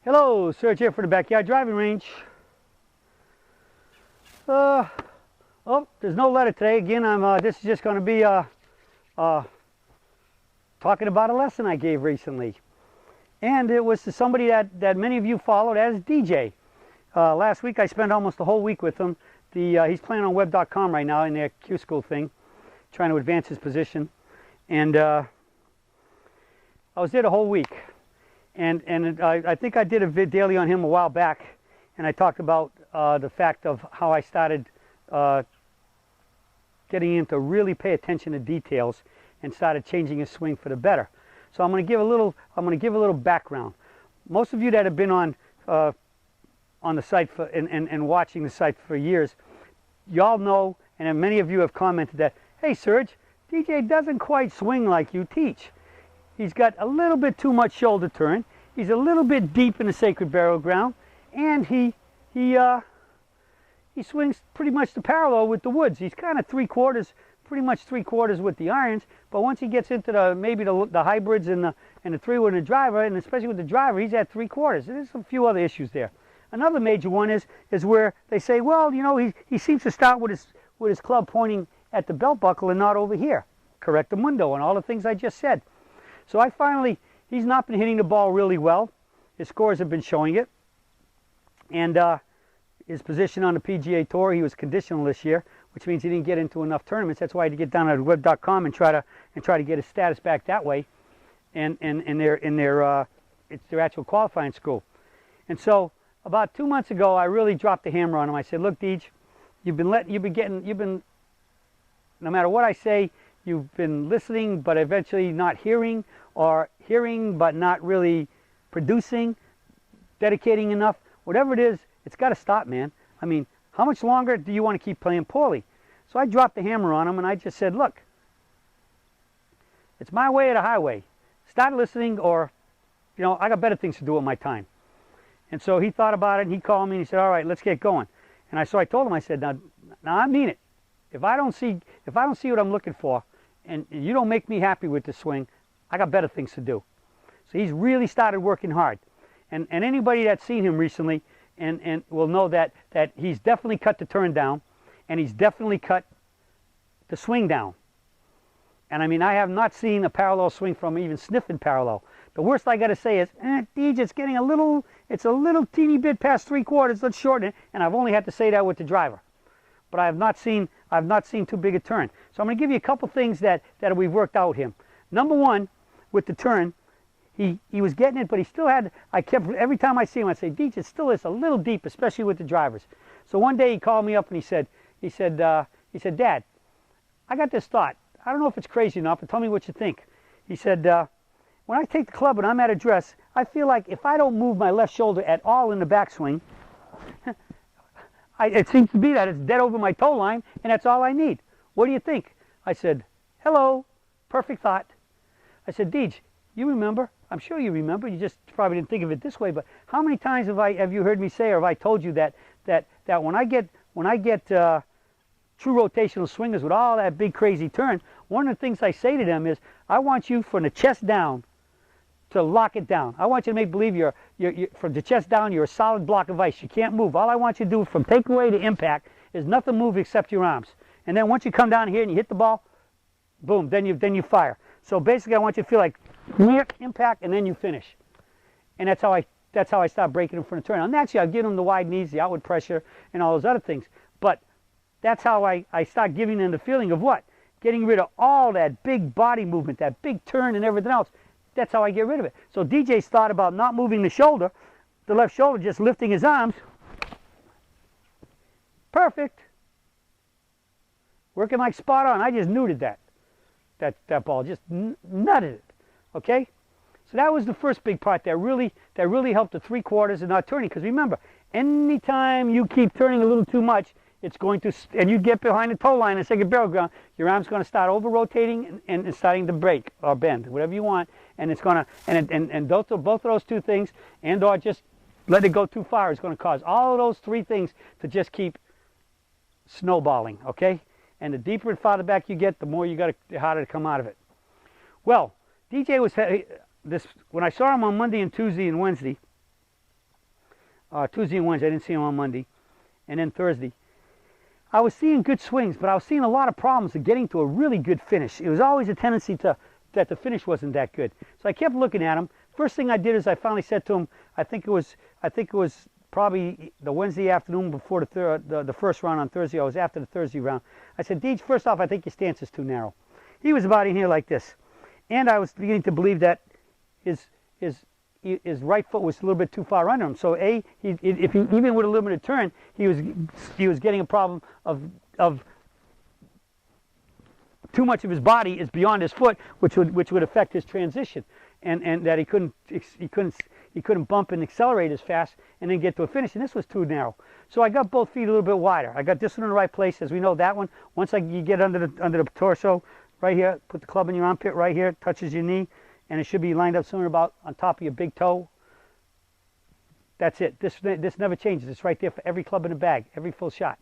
Hello, Serge here for the Backyard Driving Range. Oh, there's no letter today. Again, this is just going to be talking about a lesson I gave recently. And it was to somebody that many of you followed as DJ. Last week I spent almost the whole week with him. He's playing on web.com right now in their Q School thing, trying to advance his position. And I was there the whole week. And I think I did a vid daily on him a while back, and I talked about the fact of how I started getting him to really pay attention to details and started changing his swing for the better. So I'm going to give a little background. Most of you that have been on the site for, and watching the site for years, y'all know, and many of you have commented that, hey Serge, DJ doesn't quite swing like you teach. He's got a little bit too much shoulder turn. He's a little bit deep in the sacred burial ground, and he swings pretty much the parallel with the woods. He's kind of pretty much three quarters with the irons. But once he gets into maybe the hybrids and the 3-wood and the driver, and especially with the driver, he's at 3/4. There's a few other issues there. Another major one is where they say, well, you know, he seems to start with his club pointing at the belt buckle and not over here. Correctamundo and all the things I just said. So he's not been hitting the ball really well. His scores have been showing it. And his position on the PGA Tour, he was conditional this year, which means he didn't get into enough tournaments. That's why he had to get down at web.com and try to get his status back that way. And it's their actual qualifying school. And so about 2 months ago, I really dropped the hammer on him. I said, look, Deej, no matter what I say, you've been listening but eventually not hearing, or hearing but not really producing, dedicating enough. Whatever it is, it's got to stop, man. I mean, how much longer do you want to keep playing poorly? So I dropped the hammer on him and I just said, look, it's my way or the highway. Start listening, or, you know, I got better things to do with my time. And so he thought about it and he called me and he said, all right, let's get going. And I told him, I said, now I mean it. If I don't see what I'm looking for, and you don't make me happy with the swing, I got better things to do. So he's really started working hard. And anybody that's seen him recently and will know that he's definitely cut the turn down, and he's definitely cut the swing down. And I mean, I have not seen a parallel swing from even sniffing parallel. The worst I got to say is, Deej, it's a little teeny bit past 3/4, let's shorten it. And I've only had to say that with the driver. But I've not seen too big a turn. So I'm going to give you a couple things that we've worked out him. Number one, with the turn, he was getting it, but he still had. Every time I see him, I say, Deej, it still is a little deep, especially with the drivers. So one day he called me up and he said, Dad, I got this thought. I don't know if it's crazy enough, but tell me what you think. He said, when I take the club and I'm at address, I feel like if I don't move my left shoulder at all in the backswing, it seems to be that it's dead over my toe line, and that's all I need. What do you think? I said, hello, perfect thought. I said, Deej, you remember? I'm sure you remember. You just probably didn't think of it this way. But how many times have you heard me say, or have I told you that when I get true rotational swingers with all that big crazy turn, one of the things I say to them is, I want you from the chest down to lock it down. I want you to make believe you're from the chest down, you're a solid block of ice. You can't move. All I want you to do from takeaway to impact is nothing move except your arms. And then once you come down here and you hit the ball, boom, then you fire. So basically I want you to feel like impact and then you finish. And that's how I start breaking them from the turn. And actually I'll give them the wide knees, the outward pressure, and all those other things. But that's how I start giving them the feeling of what? Getting rid of all that big body movement, that big turn and everything else. That's how I get rid of it. So DJ's thought about not moving the shoulder, the left shoulder, just lifting his arms. Perfect. Working like spot on. I just neutered that ball, just nutted it. Okay? So that was the first big part that really helped the 3/4 and not turning. Because remember, anytime you keep turning a little too much, it's going to, and you get behind the toe line and sacred burial ground, your arm's going to start over rotating and starting to break or bend, whatever you want. And it's going to, and both of those two things, and or just let it go too far, is going to cause all of those three things to just keep snowballing, okay? And the deeper and farther back you get, the more the harder to come out of it. Well, DJ was, when I saw him on Monday and Tuesday and Wednesday, Tuesday and Wednesday. I didn't see him on Monday. And then Thursday. I was seeing good swings, but I was seeing a lot of problems of getting to a really good finish. It was always a tendency that the finish wasn't that good. So I kept looking at him. First thing I did is I finally said to him, I think it was probably the Wednesday afternoon before the first round on Thursday. I was after the Thursday round. I said, Deej, first off, I think your stance is too narrow. He was about in here like this. And I was beginning to believe that his right foot was a little bit too far under him. So if he even with a limited turn, he was getting a problem of too much of his body is beyond his foot, which would affect his transition, and that he couldn't bump and accelerate as fast and then get to a finish. And this was too narrow. So I got both feet a little bit wider. I got this one in the right place, as we know that one. Once you get under the torso, right here, put the club in your armpit right here, touches your knee. And it should be lined up somewhere about on top of your big toe. That's it. This never changes. It's right there for every club in the bag, every full shot.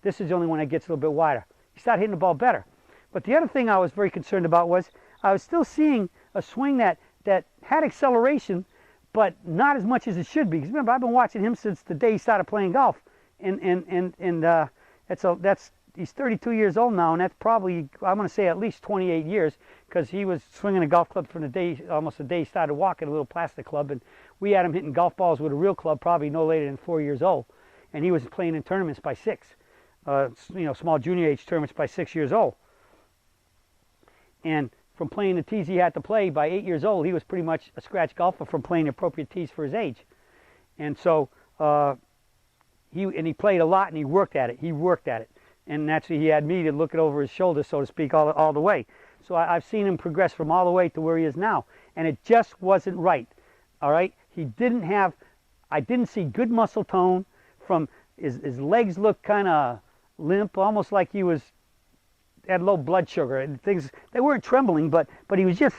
This is the only one that gets a little bit wider. You start hitting the ball better. But the other thing I was very concerned about was I was still seeing a swing that had acceleration, but not as much as it should be. Because remember, I've been watching him since the day he started playing golf, and he's 32 years old now, and that's probably, I'm going to say, at least 28 years, because he was swinging a golf club from almost the day he started walking, a little plastic club, and we had him hitting golf balls with a real club probably no later than 4 years old, and he was playing in tournaments by 6, small junior age tournaments by 6 years old. And from playing the tees he had to play by 8 years old, he was pretty much a scratch golfer from playing the appropriate tees for his age. And so he played a lot, and he worked at it. And naturally, he had me to look it over his shoulder, so to speak, all the way. So I've seen him progress from all the way to where he is now, and it just wasn't right. All right, I didn't see good muscle tone. From his legs looked kind of limp, almost like he had low blood sugar and things. They weren't trembling, but he was just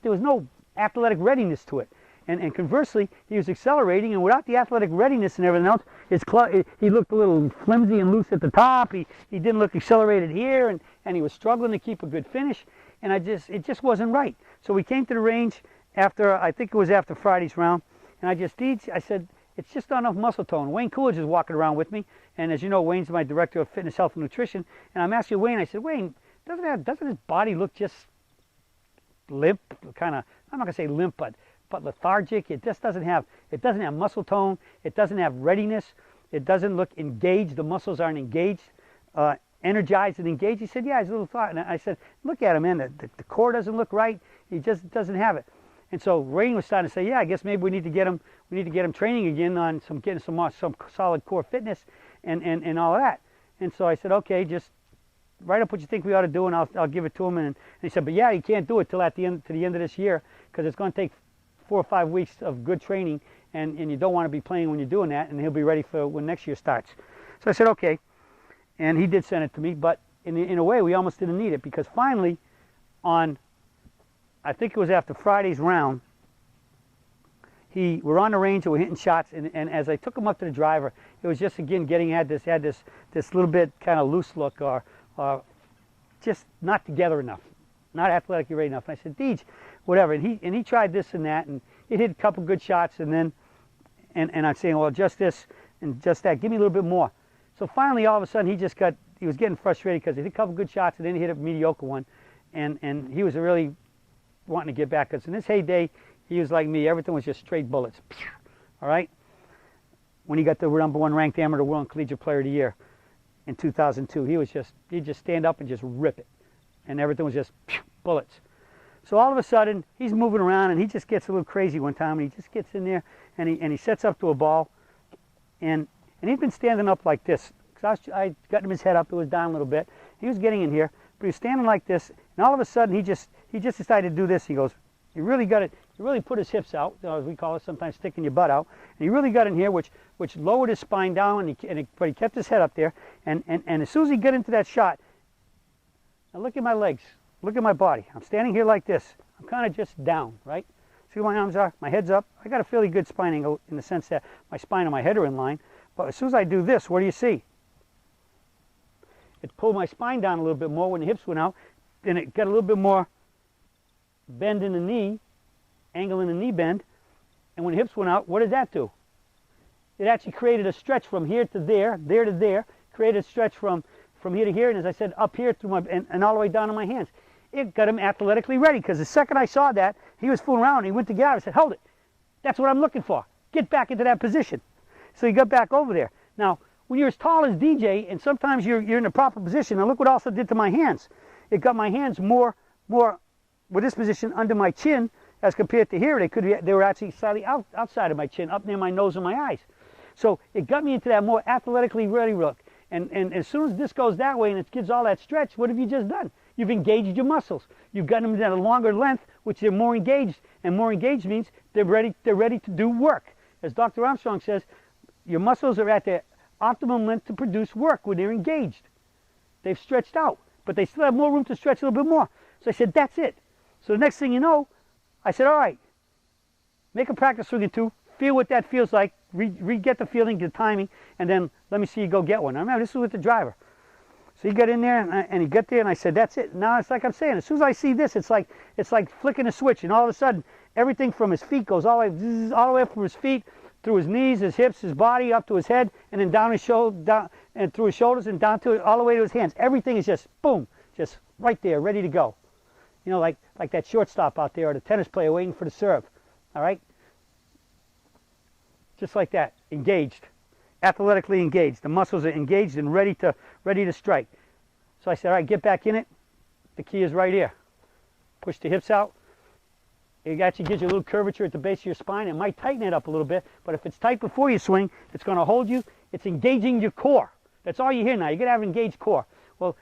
there was no athletic readiness to it. And conversely, he was accelerating, and without the athletic readiness and everything else, he looked a little flimsy and loose at the top. He didn't look accelerated here, and he was struggling to keep a good finish. And it just wasn't right. So we came to the range I think it was after Friday's round, and I said, it's just not enough muscle tone. Wayne Coolidge is walking around with me, and as you know, Wayne's my director of fitness, health, and nutrition. And I'm asking Wayne, I said, Wayne, doesn't his body look just limp, kind of, I'm not going to say limp, but lethargic? It just doesn't have muscle tone. It doesn't have readiness. It doesn't look engaged. The muscles aren't engaged, energized and engaged. He said, yeah, he's a little thought. And I said, look at him, man. The core doesn't look right. He just doesn't have it. And so Wayne was starting to say, yeah, I guess maybe we need to get him training again on getting some solid core fitness and all of that. And so I said, okay, just write up what you think we ought to do, and I'll give it to him. And he said, but yeah, you can't do it till to the end of this year, because it's going to take 4 or 5 weeks of good training, and you don't want to be playing when you're doing that, and he'll be ready for when next year starts. So I said, okay. And he did send it to me, but in a way, we almost didn't need it, because finally, I think it was after Friday's round, we're on the range and we're hitting shots, and as I took him up to the driver, it was just, again, had this little bit kind of loose look, or just not together enough, not athletically ready enough. And I said, Deej, whatever. And he tried this and that, and he hit a couple good shots, and then I'm saying, well, just this and just that, give me a little bit more. So finally, all of a sudden, he was getting frustrated because he hit a couple good shots, and then he hit a mediocre one, and he was really wanting to get back, because in his heyday, he was like me. Everything was just straight bullets. All right? When he got the #1 ranked amateur world and collegiate player of the year in 2002, he'd just stand up and just rip it, and everything was just bullets. So all of a sudden, he's moving around, and he just gets a little crazy one time, and he just gets in there, and he sets up to a ball, and he'd been standing up like this, because I got him his head up. It was down a little bit. He was getting in here, but he was standing like this, and all of a sudden, he just decided to do this. He goes, you really put his hips out, as we call it, sometimes sticking your butt out, and he really got in here, which lowered his spine down, but he kept his head up there, and as soon as he got into that shot, now look at my legs, look at my body. I'm standing here like this. I'm kind of just down, right? See where my arms are? My head's up. I got a fairly good spine angle in the sense that my spine and my head are in line, but as soon as I do this, what do you see? It pulled my spine down a little bit more when the hips went out, and it got a little bit more bend in the knee, angle in the knee bend, and when the hips went out, what did that do? it actually created a stretch from here to there, there to there, created a stretch from here to here, and as I said, up here through my, and all the way down to my hands. It got him athletically ready, because the second I saw that, he was fooling around, and he went to get out. I said, hold it. That's what I'm looking for. Get back into that position. So he got back over there. Now, when you're as tall as DJ, and sometimes you're in the proper position, and look what it also did to my hands. It got my hands more with this position under my chin, as compared to here. They were actually slightly outside of my chin, up near my nose and my eyes. So it got me into that more athletically ready look. And as soon as this goes that way and it gives all that stretch, what have you just done? You've engaged your muscles. You've gotten them at a longer length, which they're more engaged. And more engaged means they're ready to do work. As Dr. Armstrong says, your muscles are at their optimum length to produce work when they're engaged. They've stretched out, but they still have more room to stretch a little bit more. So I said, that's it. So the next thing you know, I said, all right, make a practice swing or two, feel what that feels like, get the feeling, the timing, and then let me see you go get one. I remember this was with the driver. So he got in there, and he got there, and I said, that's it. Now it's like I'm saying, as soon as I see this, it's like flicking a switch, and all of a sudden, everything from his feet goes all the way up from his feet, through his knees, his hips, his body, up to his head, and then down his shoulder, down and through his shoulders, and down to all the way to his hands. Everything is just boom, just right there, ready to go. You know, like that shortstop out there, or the tennis player waiting for the serve. All right, just like that, engaged, athletically engaged. The muscles are engaged and ready to strike. So I said, all right, get back in it. The key is right here. Push the hips out. It actually gives you a little curvature at the base of your spine. It might tighten it up a little bit, but if it's tight before you swing, it's going to hold you. It's engaging your core. That's all you hear now. You're going to have an engaged core. Well,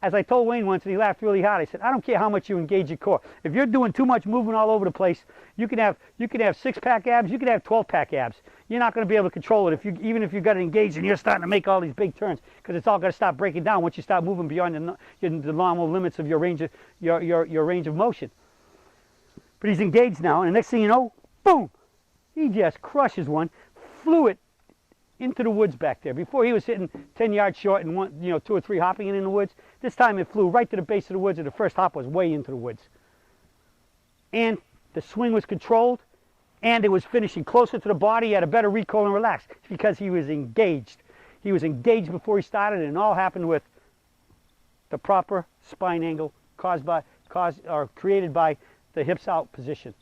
as I told Wayne once, and he laughed really hard, I said, I don't care how much you engage your core. If you're doing too much movement all over the place, you can have 6-pack abs, you can have 12-pack abs. You're not going to be able to control it even if you've got it engaged and you're starting to make all these big turns, because it's all going to start breaking down once you start moving beyond the normal limits of your range of motion. But he's engaged now, and the next thing you know, boom, he just crushes one, flew it into the woods back there. Before he was hitting 10 yards short and 2 or 3 hopping in the woods. This time it flew right to the base of the woods, and the first hop was way into the woods. And the swing was controlled, and it was finishing closer to the body. He had a better recoil and relax because he was engaged. He was engaged before he started, and it all happened with the proper spine angle created by the hips out position.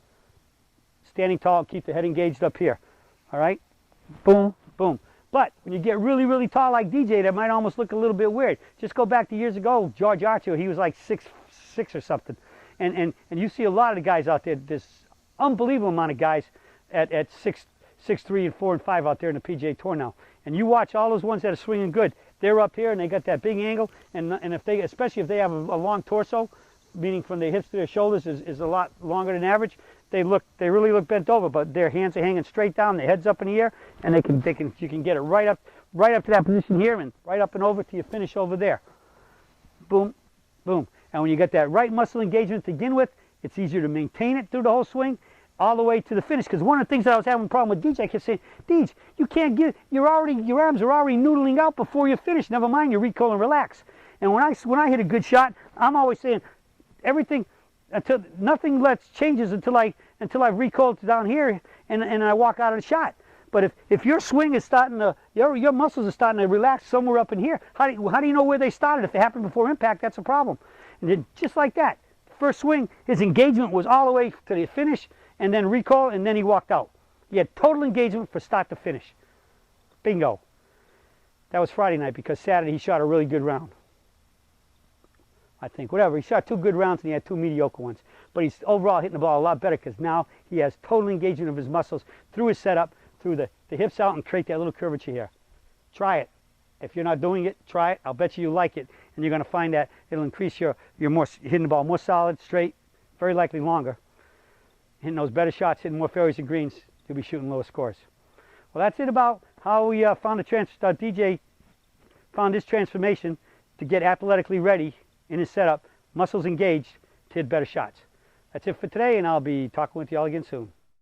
Standing tall, keep the head engaged up here. All right? Boom, boom. But when you get really, really tall like DJ, that might almost look a little bit weird. Just go back to years ago, George Archer, he was like 6'6" or something. And you see a lot of the guys out there, this unbelievable amount of guys at 6'3" and 4 and 5 out there in the PGA Tour now. And you watch all those ones that are swinging good. They're up here and they got that big angle, and if they, especially if they have a long torso, meaning from their hips to their shoulders is a lot longer than average, they really look bent over, but their hands are hanging straight down, their head's up in the air, and you can get it right up to that position here, and right up and over to your finish over there. Boom, boom. And when you get that right muscle engagement to begin with, it's easier to maintain it through the whole swing, all the way to the finish. Because one of the things that I was having a problem with DJ, I kept saying, Deej, you can't get, your arms are already noodling out before you finish. Never mind your recoil and relax. And when I hit a good shot, I'm always saying, everything until nothing changes until I've recoiled down here and I walk out of the shot. But if your swing is starting to, your muscles are starting to relax somewhere up in here, how do you know where they started? If it happened before impact, that's a problem. And then just like that, first swing, his engagement was all the way to the finish, and then recoil, and then he walked out. He had total engagement from start to finish. Bingo. That was Friday night, because Saturday he shot a really good round. I think, whatever. He shot 2 good rounds and he had 2 mediocre ones. But he's overall hitting the ball a lot better, because now he has total engagement of his muscles through his setup, through the hips out, and create that little curvature here. Try it. If you're not doing it, try it. I'll bet you like it, and you're going to find that it'll increase your hitting the ball more solid, straight, very likely longer. Hitting those better shots, hitting more fairways and greens, you'll be shooting lower scores. Well, that's it about how we DJ found this transformation to get athletically ready in his setup, muscles engaged, to hit better shots. That's it for today, and I'll be talking with you all again soon.